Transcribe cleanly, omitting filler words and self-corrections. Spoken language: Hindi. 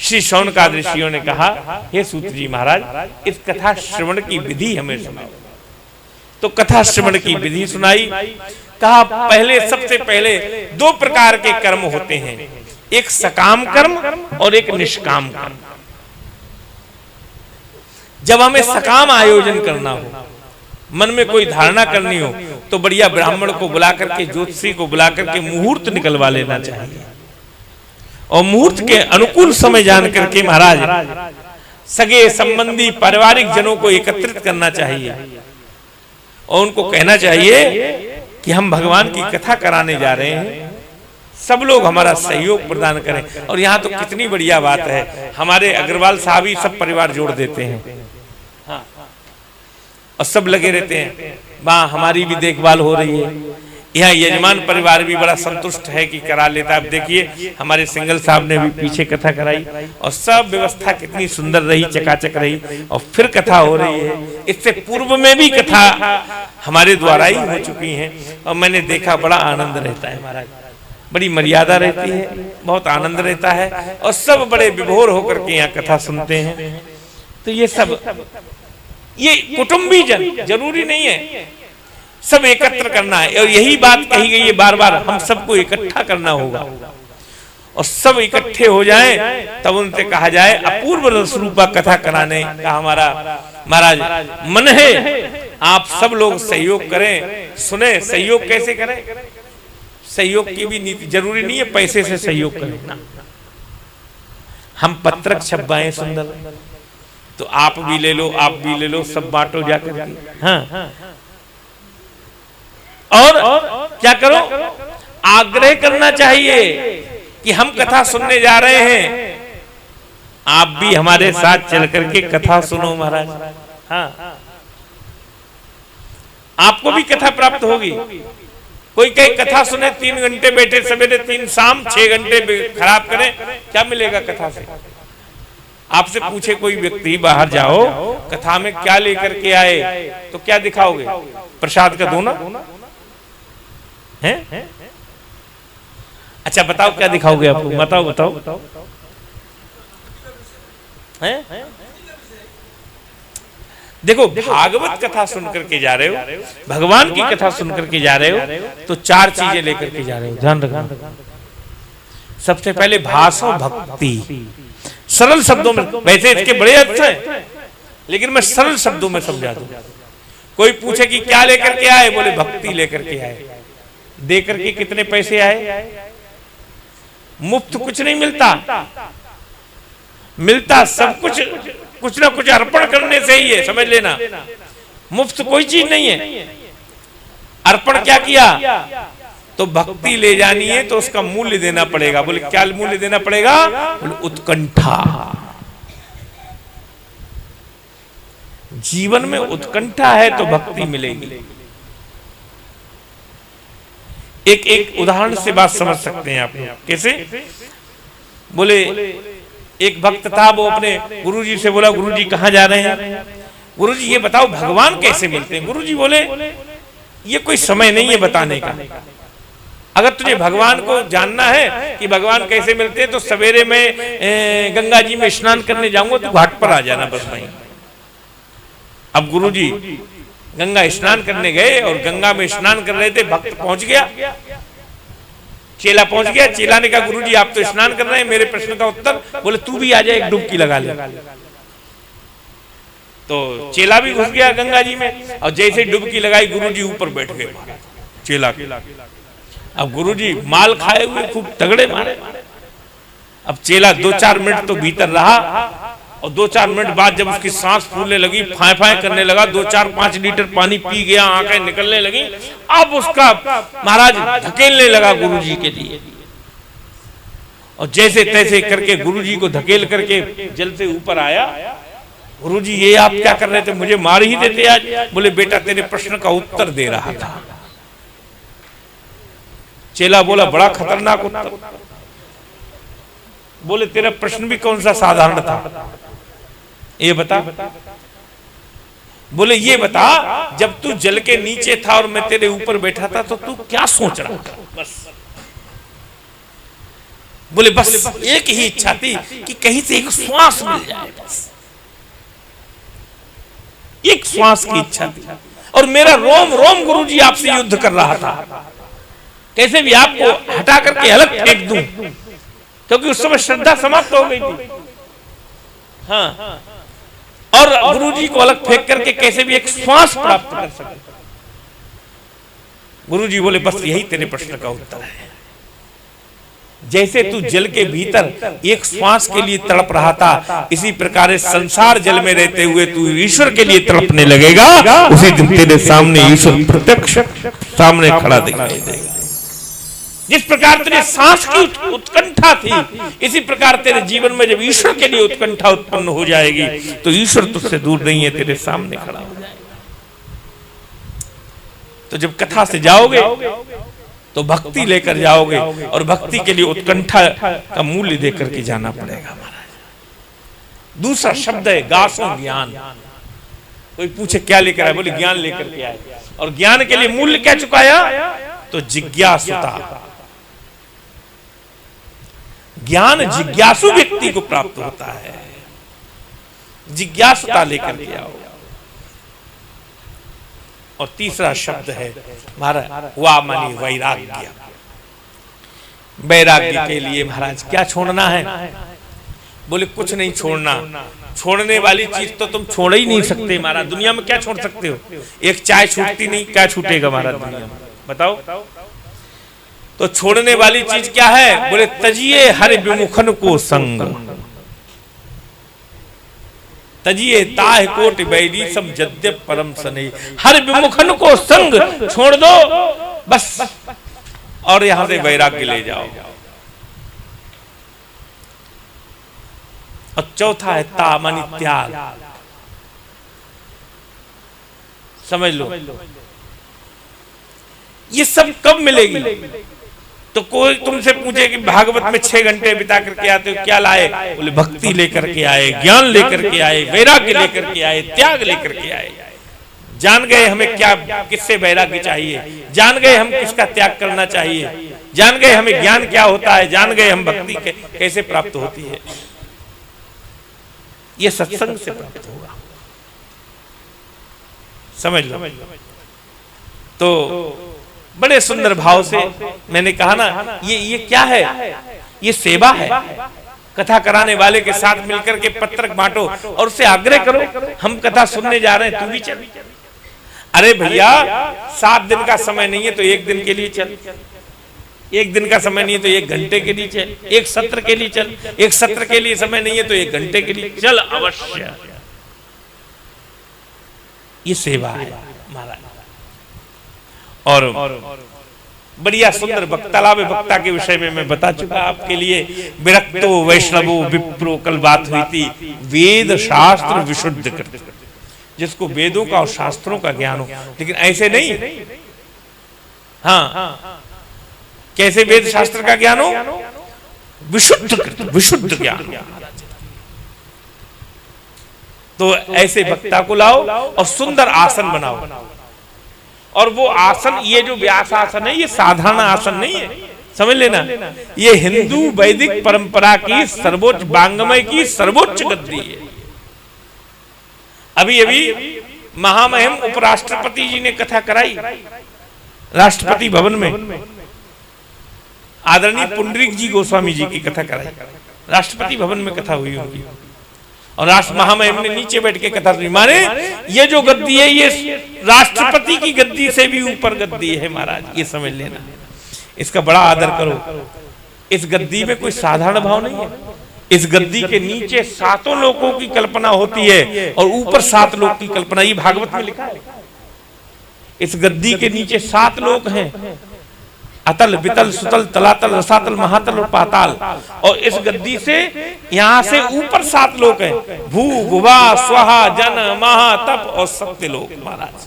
श्री शौनकादि ऋषियों ने कहा, हे सूत जी महाराज, इस कथा श्रवण की विधि हमें सुनाओ। तो कथा श्रवण की विधि सुनाई। कहा, पहले सबसे पहले दो प्रकार के कर्म होते हैं, एक सकाम कर्म और एक निष्काम कर्म। जब हमें सकाम आयोजन करना हो, मन में कोई धारणा करनी हो, तो बढ़िया ब्राह्मण को बुला करके, ज्योतिषी को बुला करके मुहूर्त निकलवा लेना चाहिए और मुहूर्त के अनुकूल समय जान करके महाराज सगे संबंधी पारिवारिक जनों को एकत्रित करना चाहिए और उनको कहना चाहिए कि हम भगवान की कथा कराने जा रहे हैं, सब लोग हमारा सहयोग प्रदान करें। और यहाँ तो कितनी बढ़िया बात है, हमारे अग्रवाल साहब ही सब परिवार जोड़ देते हैं और सब लगे रहते हैं, वहाँ हमारी भी देखभाल हो रही है। यहाँ यजमान परिवार भी बड़ा संतुष्ट है कि करा लेता। अब देखिए हमारे सिंगल साहब ने भी पीछे कथा कराई और सब व्यवस्था कितनी सुंदर रही, चकाचक रही, और फिर कथा हो रही है। इससे पूर्व में भी कथा हमारे द्वारा ही हो चुकी है और मैंने देखा बड़ा आनंद रहता है महाराज, बड़ी मर्यादा रहती है, बहुत आनंद रहता है और सब बड़े विभोर होकर के यहाँ कथा सुनते हैं। तो ये सब ये कुटुंबी जन जरूरी नहीं है, सब एकत्र करना है और यही बात कही गई है बार बार, हम सबको इकट्ठा करना होगा और सब इकट्ठे हो जाएं, तब उनसे कहा जाए अपूर्व रस रूपा कथा कराने का हमारा महाराज मन है। आप सब लोग सहयोग करें, सुने। सहयोग कैसे करें? सहयोग की भी नीति जरूरी नहीं है पैसे से सहयोग करें ना। हम पत्रक छपवाएं सुंदर, तो आप भी ले लो, आप भी ले लो, सब बांटो जाकर के। हाँ, और क्या करो, आग्रह करना चाहिए कि हम कथा सुनने जा रहे हैं, आप भी हमारे साथ चल करके कथा सुनो महाराज। हाँ, आपको भी कथा प्राप्त होगी। कोई कहीं कथा सुने, 3 घंटे बैठे, सवेरे 3 शाम 6 घंटे खराब करें, क्या मिलेगा कथा से? आपसे पूछे कोई व्यक्ति, बाहर जाओ, कथा में क्या लेकर के आए, तो क्या दिखाओगे? प्रसाद का दोना है? अच्छा बताओ क्या दिखाओगे आपको? बताओ बताओ हैं? देखो, भागवत कथा सुन करके जा रहे हो, भगवान की कथा सुन करके जा रहे हो, तो 4 चीजें लेकर के जा रहे हो, ध्यान रखना। सबसे पहले भाषा भक्ति, सरल शब्दों में, वैसे इसके बड़े अर्थ हैं लेकिन मैं सरल शब्दों में समझा दूं। कोई पूछे कि क्या लेकर के आए, बोले भक्ति लेकर के आए। दे करके कितने पैसे आए? मुफ्त कुछ नहीं मिलता, मिलता सब कुछ कुछ ना कुछ अर्पण करने से ही है, समझ लेना। मुफ्त कोई चीज नहीं है। अर्पण क्या किया? तो भक्ति ले जानी है तो उसका मूल्य देना पड़ेगा। बोले क्या मूल्य देना पड़ेगा? बोले उत्कंठा। जीवन में उत्कंठा है तो भक्ति मिलेगी। एक उदाहरण से बात समझ सकते हैं आप। कैसे? बोले एक भक्त था, वो अपने गुरुजी से बोला, गुरुजी कहाँ जा रहे हैं? गुरुजी ये बताओ भगवान कैसे मिलते हैं? गुरुजी बोले ये कोई समय नहीं है बताने का। अगर तुझे भगवान को जानना है कि भगवान कैसे मिलते हैं, तो सवेरे में गंगा जी में स्नान करने जाऊंगा, तो घाट पर आ जाना बस वहीं। अब गुरुजी गंगा स्नान करने गए और गंगा में स्नान कर रहे थे, भक्त पहुंच गया, चेला पहुंच गया। चेला ने कहा गुरुजी आप तो स्नान कर रहे हैं, मेरे प्रश्न का उत्तर। बोले तू भी आ जाए, एक डुबकी लगा ले। तो चेला भी घुस गया गंगा जी में और जैसे डुबकी लगाई, गुरुजी ऊपर बैठ गए चेला के। अब गुरुजी माल खाए हुए खूब तगड़े मारे। अब चेला 2-4 मिनट तो भीतर रहा और 2-4 मिनट बाद जब उसकी सांस फूलने लगी, फाय फाय करने लगा, 2-4-5 लीटर पानी पी गया, आंखें निकलने लगी। अब उसका महाराज धकेलने लगा गुरुजी के लिए और जैसे तैसे करके गुरुजी को धकेल करके जल से ऊपर आया। गुरुजी ये आप क्या कर रहे थे? मुझे मार ही देते आज। बोले बेटा तेरे प्रश्न का उत्तर दे रहा था। चेला बोला बड़ा खतरनाक उत्तर। बोले तेरा प्रश्न भी कौन सा साधारण था, ये बता। बोले ये बता, जब तू जल के नीचे था और मैं तेरे ऊपर बैठा था तो तू क्या सोच रहा था? बस बोले बस एक ही इच्छा थी कि कहीं से एक श्वास मिल जाए, बस एक श्वास की इच्छा थी। और मेरा रोम रोम गुरुजी आपसे युद्ध कर रहा था, कैसे भी आपको हटा करके अलग फेंक दूं, क्योंकि उस समय श्रद्धा समाप्त हो गई थी। हाँ, और गुरुजी को अलग फेंक करके कैसे भी एक श्वास प्राप्त कर सके। गुरुजी बोले बस यही तेरे प्रश्न का उत्तर है। जैसे तू जल के भीतर एक श्वास के लिए तड़प रहा था, इसी प्रकार संसार जल में रहते हुए तू ईश्वर के लिए तड़पने लगेगा। उसी दिन तेरे सामने ईश्वर प्रत्यक्ष सामने खड़ा दिखाई देगा। जिस प्रकार तेरे सांस की उत्कंठा थी, इसी प्रकार तेरे जीवन में जब ईश्वर के लिए उत्कंठा उत्पन्न हो जाएगी तो ईश्वर तुझसे दूर नहीं है, तेरे सामने खड़ा हो जाएगा। तो जब कथा से जाओगे तो भक्ति लेकर जाओगे, और भक्ति के लिए उत्कंठा का मूल्य देकर के जाना पड़ेगा महाराज। दूसरा शब्द है गासो ज्ञान। कोई पूछे क्या लेकर आए, बोले ज्ञान लेकर के आए। और ज्ञान के लिए मूल्य क्या चुकाया, तो जिज्ञासुता। ज्ञान जिज्ञासु व्यक्ति को प्राप्त होता है, जिज्ञासुता लेकर के आओ। और तीसरा शब्द है महाराज वा मानी वैराग्य। वैराग्य के लिए महाराज क्या छोड़ना है, बोले कुछ नहीं छोड़ना। छोड़ने वाली चीज तो तुम छोड़ ही नहीं सकते महाराज। दुनिया में क्या छोड़ सकते हो, एक चाय छूटती नहीं, क्या छूटेगा महाराज दुनिया में, बताओ। तो छोड़ने वाली चीज क्या है, बोले तजिए हर विमुखन को संग, तजिए ताह कोट बैरी सम जद्य परम सने। हर विमुखन को संग छोड़ दो बस, और यहां से वैराग्य ले जाओ। और चौथा है ता मानी त्याग। समझ लो ये सब कब मिलेगी। तो कोई तुमसे पूछे कि भागवत में 6 घंटे बिता करके आते हो, क्या लाए, बोले भक्ति लेकर के आए, ज्ञान लेकर के आए, वैराग्य लेकर के आए, त्याग लेकर के आए। जान गए हमें क्या, किससे वैराग्य चाहिए, जान गए हम किसका त्याग करना चाहिए, जान गए हमें ज्ञान क्या होता है, जान गए हम भक्ति कैसे प्राप्त होती है। ये सत्संग से प्राप्त होगा, समझ लो। तो बड़े सुंदर भाव से मैंने कहा ना, ये क्या है, ये सेवा है। कथा कराने वाले के साथ मिलकर के पत्रक बांटो और उससे आग्रह करो, हम कथा सुनने जा रहे हैं, तू भी चल। अरे भैया 7 दिन का समय नहीं है तो 1 दिन के लिए चल, 1 दिन का समय नहीं है तो 1 घंटे के लिए चल, 1 सत्र के लिए चल, 1 सत्र के लिए समय नहीं है तो 1 घंटे के लिए चल, अवश्य। ये सेवा है महाराज। और बढ़िया सुंदर वक्तालाभ वक्ता के विषय में मैं बता चुका आपके लिए। विरक्तो वैष्णवो विप्रो, कल बात हुई थी वेद शास्त्र विशुद्ध करते, जिसको वेदों का और शास्त्रों का ज्ञान हो, लेकिन ऐसे नहीं। हाँ, कैसे वेद शास्त्र का ज्ञान हो, विशुद्ध करते, विशुद्ध ज्ञान। तो ऐसे वक्ता को लाओ और सुंदर आसन बनाओ। और वो आसन, ये जो व्यास आसन है, ये साधारण आसन नहीं है, समझ लेना। ये हिंदू वैदिक परंपरा की सर्वोच्च, वांग्मय की सर्वोच्च गद्दी है। अभी अभी महामहिम उपराष्ट्रपति जी ने कथा कराई राष्ट्रपति भवन में। आदरणीय पुंडरीक जी गोस्वामी जी की कथा कराई, राष्ट्रपति भवन में कथा हुई उनकी। और राष्ट्र महामहिम ने नीचे बैठ के कथा सुनी। माने ये जो गद्दी है, ये राष्ट्रपति की गद्दी से भी ऊपर गद्दी है महाराज, ये समझ लेना। इसका बड़ा आदर करो। इस गद्दी में कोई साधारण भाव नहीं है। इस गद्दी के नीचे 7 लोगों की कल्पना होती है और ऊपर 7 लोग की कल्पना, ये भागवत में लिखा है। इस गद्दी के नीचे 7 लोग हैं, अतल वितल सुतल तलातल रसातल महातल और पाताल। और इस गद्दी से यहां से ऊपर 7 लोग हैं, भू भुवा स्वाहा जन महा तप और सत्य लोक महाराज।